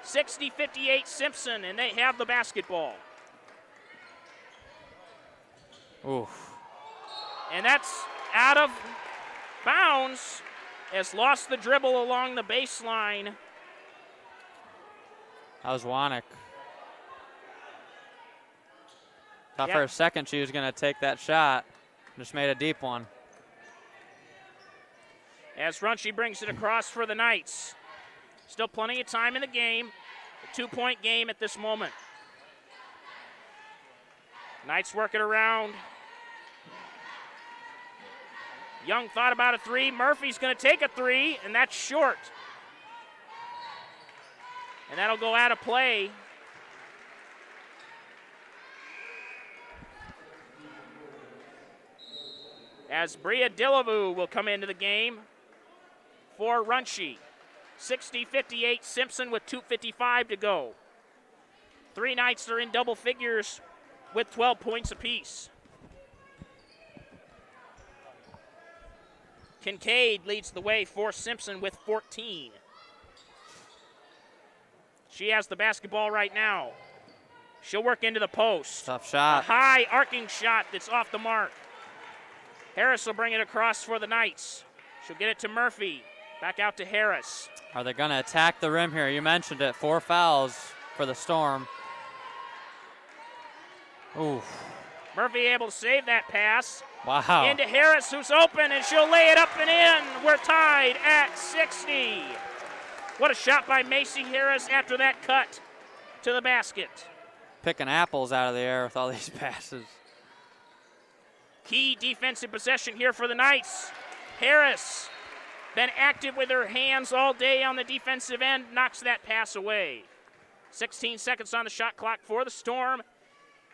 60-58 Simpson, and they have the basketball. Oof. And that's out of bounds. Has lost the dribble along the baseline. That was Wanek. Thought Yeah. for a second she was going to take that shot. Just made a deep one. As Runchie brings it across for the Knights. Still plenty of time in the game. A 2-point game at this moment. Knights work it around. Young thought about a three. Murphy's going to take a three, and that's short. And that'll go out of play. As Bria Dillavu will come into the game for Runchie. 60-58 Simpson with 2:55 to go. Three Knights are in double figures with 12 points apiece. Kincaid leads the way for Simpson with 14. She has the basketball right now. She'll work into the post. Tough shot. A high arcing shot that's off the mark. Harris will bring it across for the Knights. She'll get it to Murphy. Back out to Harris. Are they going to attack the rim here? You mentioned it. 4 fouls for the Storm. Ooh. Murphy able to save that pass. Wow. Into Harris, who's open, and she'll lay it up and in. We're tied at 60. What a shot by Macy Harris after that cut to the basket. Picking apples out of the air with all these passes. Key defensive possession here for the Knights. Harris, been active with her hands all day on the defensive end, knocks that pass away. 16 seconds on the shot clock for the Storm.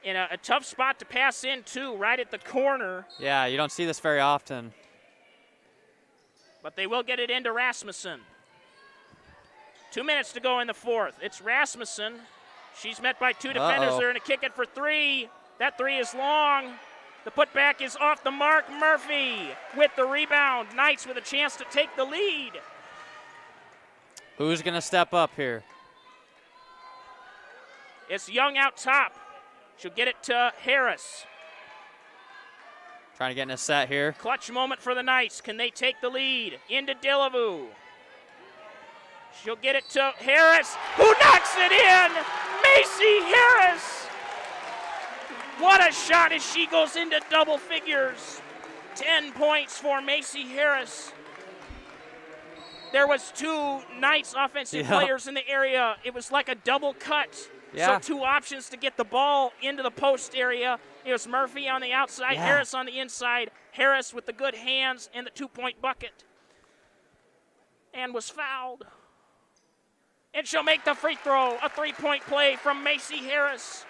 In a tough spot to pass into, right at the corner. Yeah, you don't see this very often. But they will get it into Rasmussen. 2 minutes to go in the fourth. It's Rasmussen. She's met by two defenders. They're going to kick it for three. That three is long. The putback is off the mark. Murphy with the rebound. Knights with a chance to take the lead. Who's going to step up here? It's Young out top. She'll get it to Harris. Trying to get in a set here. Clutch moment for the Knights. Can they take the lead? Into Dillavu. She'll get it to Harris, who knocks it in! Macy Harris! What a shot as she goes into double figures. 10 points for Macy Harris. There was two Knights offensive players in the area. It was like a double cut. Yeah. So two options to get the ball into the post area. It was Murphy on the outside, Harris on the inside. Harris with the good hands and the 2-point bucket. And was fouled. And she'll make the free throw. A 3-point play from Macy Harris.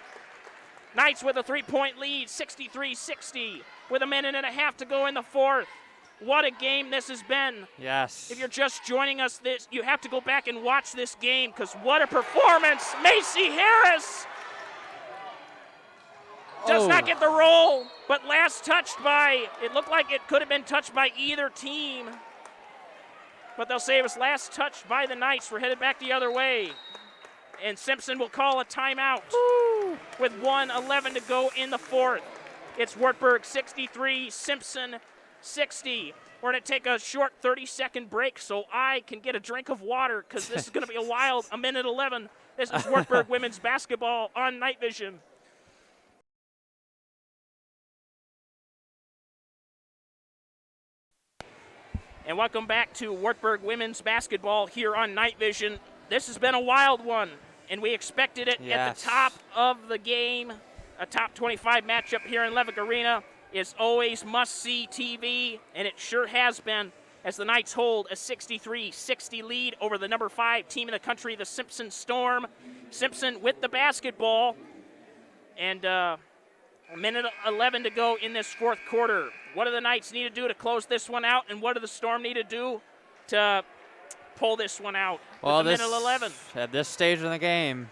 Knights with a 3-point lead, 63-60, with a minute and a half to go in the fourth. What a game this has been. Yes. If you're just joining us, you have to go back and watch this game because what a performance. Macy Harris does not get the roll, but last touched by, it looked like it could have been touched by either team. But they'll say it was last touched by the Knights. We're headed back the other way. And Simpson will call a timeout with 1:11 to go in the fourth. It's Wartburg 63, Simpson 60. We're going to take a short 30-second break so I can get a drink of water because this is going to be a minute 11. This is Wartburg women's basketball on Night Vision. And welcome back to Wartburg women's basketball here on Night Vision. This has been a wild one, and we expected it at the top of the game. A top 25 matchup here in Levick Arena is always must-see TV, and it sure has been as the Knights hold a 63-60 lead over the number 5 team in the country, the Simpson Storm. Simpson with the basketball, and a minute 11 to go in this fourth quarter. What do the Knights need to do to close this one out, and what do the Storm need to do to pull this one out? Well, with the minute 11. At this stage of the game,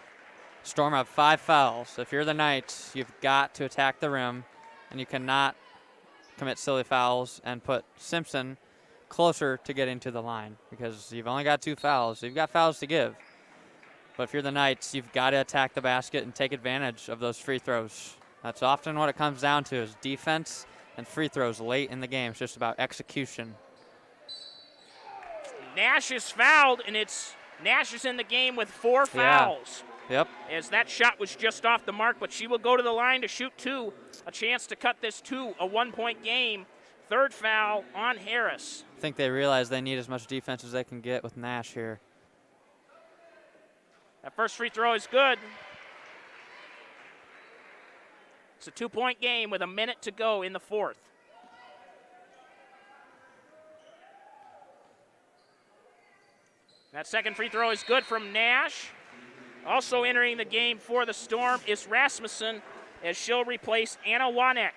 Storm have 5 fouls. If you're the Knights, you've got to attack the rim, and you cannot commit silly fouls and put Simpson closer to getting to the line because you've only got 2 fouls. So you've got fouls to give. But if you're the Knights, you've got to attack the basket and take advantage of those free throws. That's often what it comes down to is defense and free throws late in the game. It's just about execution. Nash is fouled, and Nash is in the game with 4 fouls. Yep. As that shot was just off the mark, but she will go to the line to shoot 2. A chance to cut this to a 1-point game. 3rd foul on Harris. I think they realize they need as much defense as they can get with Nash here. That first free throw is good. It's a 2-point game with a minute to go in the 4th. That second free throw is good from Nash. Also entering the game for the Storm is Rasmussen, as she'll replace Anna Wanek.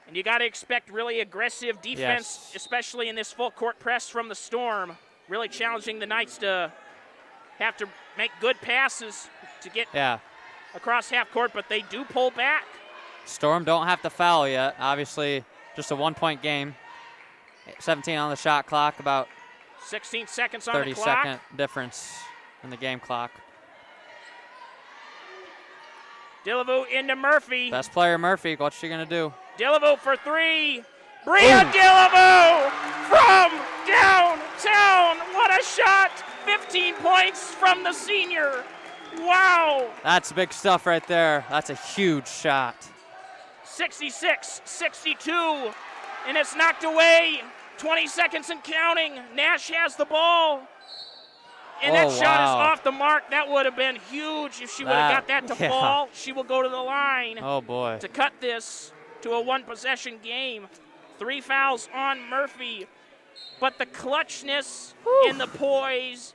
And you got to expect really aggressive defense, especially in this full court press from the Storm. Really challenging the Knights to have to make good passes to get across half court, but they do pull back. Storm don't have to foul yet. Obviously, just a 1-point game. 17 on the shot clock, about 16 seconds on the clock. 30-second difference in the game clock. Dillevue into Murphy. Best player Murphy. What's she going to do? Dillevue for 3. Bria Dillevue from downtown. What a shot. 15 points from the senior. Wow. That's big stuff right there. That's a huge shot. 66-62, and it's knocked away. 20 seconds and counting. Nash has the ball. And that shot is off the mark. That would have been huge if she would have got that to fall. She will go to the line to cut this to a 1-possession game. 3 fouls on Murphy. But the clutchness and the poise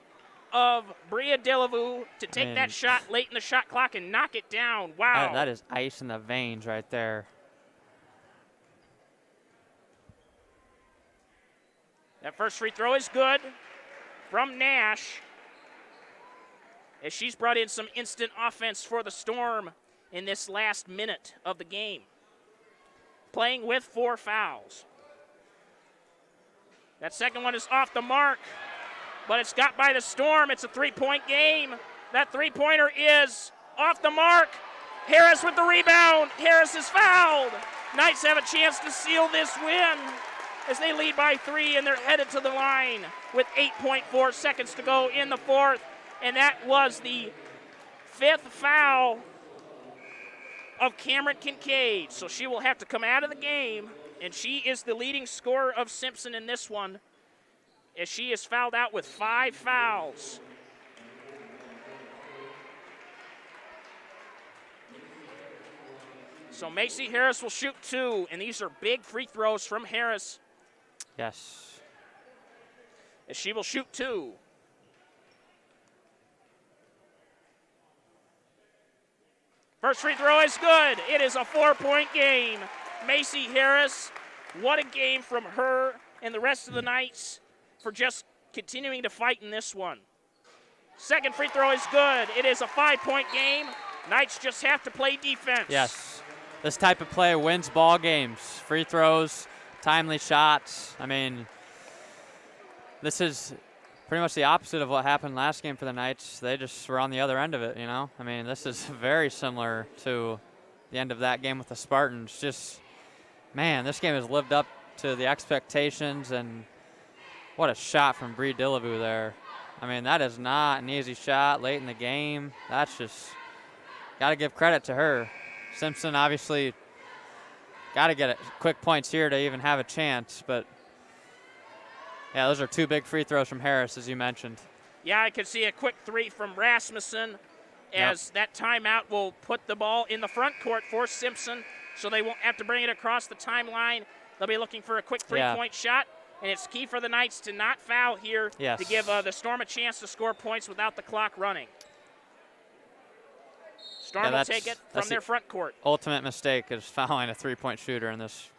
of Bria Dillevue to take that shot late in the shot clock and knock it down. Wow. That is ice in the veins right there. That first free throw is good from Nash, as she's brought in some instant offense for the Storm in this last minute of the game. Playing with 4 fouls. That second one is off the mark, but it's got by the Storm. It's a 3-point game. That 3-pointer is off the mark. Harris with the rebound. Harris is fouled. Knights have a chance to seal this win as they lead by 3, and they're headed to the line with 8.4 seconds to go in the 4th. And that was the 5th foul of Cameron Kincaid. So she will have to come out of the game, and she is the leading scorer of Simpson in this one, as she is fouled out with 5 fouls. So Macy Harris will shoot 2, and these are big free throws from Harris. Yes. As she will shoot 2. First free throw is good. It is a 4-point game. Macy Harris, what a game from her and the rest of the Knights for just continuing to fight in this one. Second free throw is good. It is a 5-point game. Knights just have to play defense. Yes. This type of play wins ball games. Free throws, timely shots. I mean, this is pretty much the opposite of what happened last game for the Knights. They just were on the other end of it, you know? I mean, this is very similar to the end of that game with the Spartans. Just, man, this game has lived up to the expectations, and what a shot from Bria Dillevue there. I mean, that is not an easy shot late in the game. That's just, got to give credit to her. Simpson obviously got to get quick points here to even have a chance, but yeah, those are 2 big free throws from Harris, as you mentioned. Yeah, I could see a quick 3 from Rasmussen, as that timeout will put the ball in the front court for Simpson, so they won't have to bring it across the timeline. They'll be looking for a quick 3-point shot, and it's key for the Knights to not foul here to give the Storm a chance to score points without the clock running. Storm will take it from their front court. Ultimate mistake is fouling a 3-point shooter in this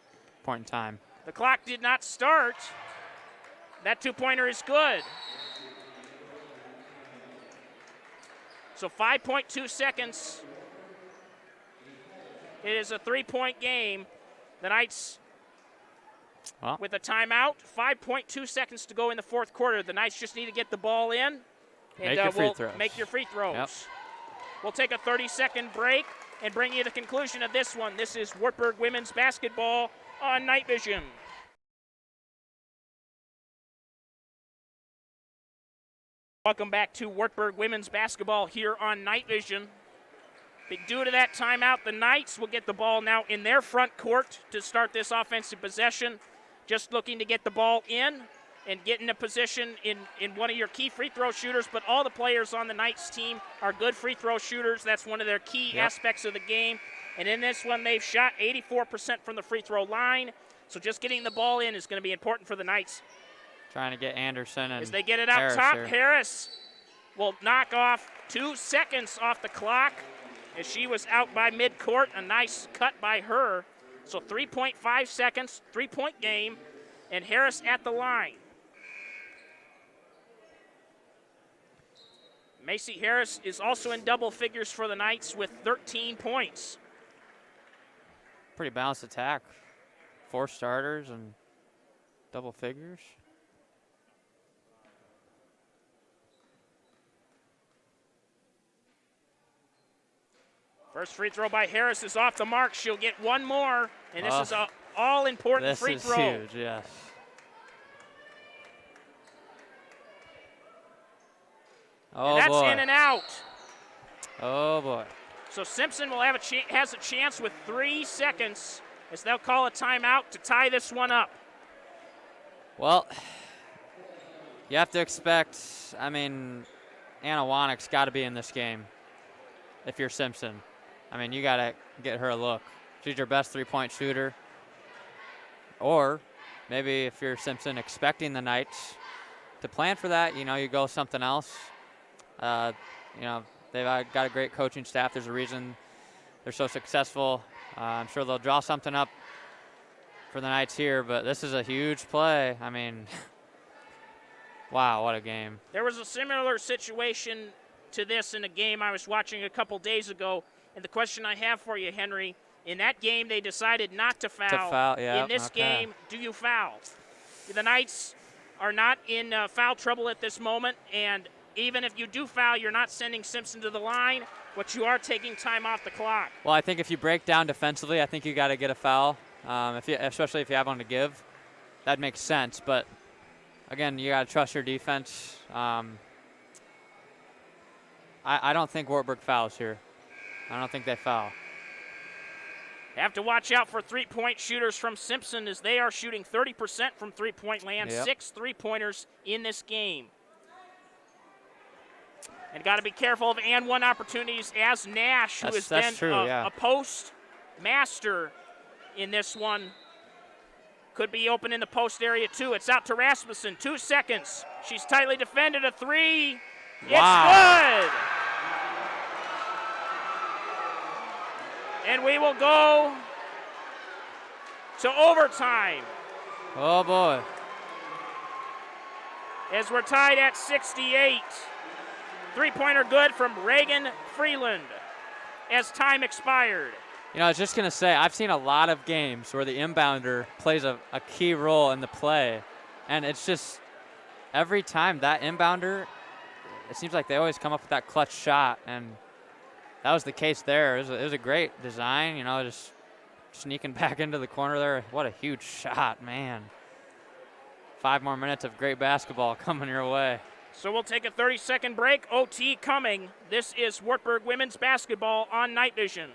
point in time. The clock did not start. That 2-pointer is good. So 5.2 seconds. It is a 3-point game. The Knights with a timeout. 5.2 seconds to go in the 4th quarter. The Knights just need to get the ball in And make your free we'll throws. make your free throws. Yep. We'll take a 30-second break and bring you the conclusion of this one. This is Wartburg women's basketball on Night Vision. Welcome back to Wartburg women's basketball here on Night Vision. Due to that timeout, the Knights will get the ball now in their front court to start this offensive possession. Just looking to get the ball in and get in a position in one of your key free throw shooters, but all the players on the Knights team are good free throw shooters. That's one of their key aspects of the game. And in this one, they've shot 84% from the free throw line. So just getting the ball in is going to be important for the Knights. Trying to get Anderson and as they get it out Harris top, here. Harris will knock off 2 seconds off the clock as she was out by midcourt. A nice cut by her. So 3.5 seconds, 3-point game, and Harris at the line. Macy Harris is also in double figures for the Knights with 13 points. Pretty balanced attack. 4 starters and double figures. First free throw by Harris is off the mark. She'll get one more, and this is an all-important free throw. This is huge, yes. Oh, and that's boy. in and out. Oh, boy. So Simpson will have has a chance with 3 seconds as they'll call a timeout to tie this one up. Well, you have to expect, I mean, Anna Wanick's got to be in this game if you're Simpson. I mean, you got to get her a look. She's your best 3-point shooter. Or maybe if you're Simpson expecting the Knights to plan for that, you know, you go something else. You know, they've got a great coaching staff. There's a reason they're so successful. I'm sure they'll draw something up for the Knights here, but this is a huge play. I mean, wow, what a game. There was a similar situation to this in a game I was watching a couple days ago, and the question I have for you, Henry, in that game they decided not to foul. Yeah, in this game, do you foul? The Knights are not in foul trouble at this moment, and even if you do foul, you're not sending Simpson to the line, but you are taking time off the clock. Well, I think if you break down defensively, I think you got to get a foul, especially if you have one to give. That makes sense, but again, you got to trust your defense. I don't think Wartburg fouls here. I don't think they foul. Have to watch out for 3-point shooters from Simpson as they are shooting 30% from three-point land, 6 3-pointers in this game. And got to be careful of and one opportunities as Nash, who has been a post master in this one, could be open in the post area too. It's out to Rasmussen, 2 seconds. She's tightly defended, a 3. Wow. It's good. And we will go to overtime. Oh, boy. As we're tied at 68. 3-pointer good from Reagan Freeland as time expired. You know, I was just going to say, I've seen a lot of games where the inbounder plays a key role in the play. And it's just every time that inbounder, it seems like they always come up with that clutch shot. And that was the case there. It was a great design, you know, just sneaking back into the corner there. What a huge shot, man. 5 more minutes of great basketball coming your way. So we'll take a 30-second break. OT coming. This is Wartburg women's basketball on Night Vision.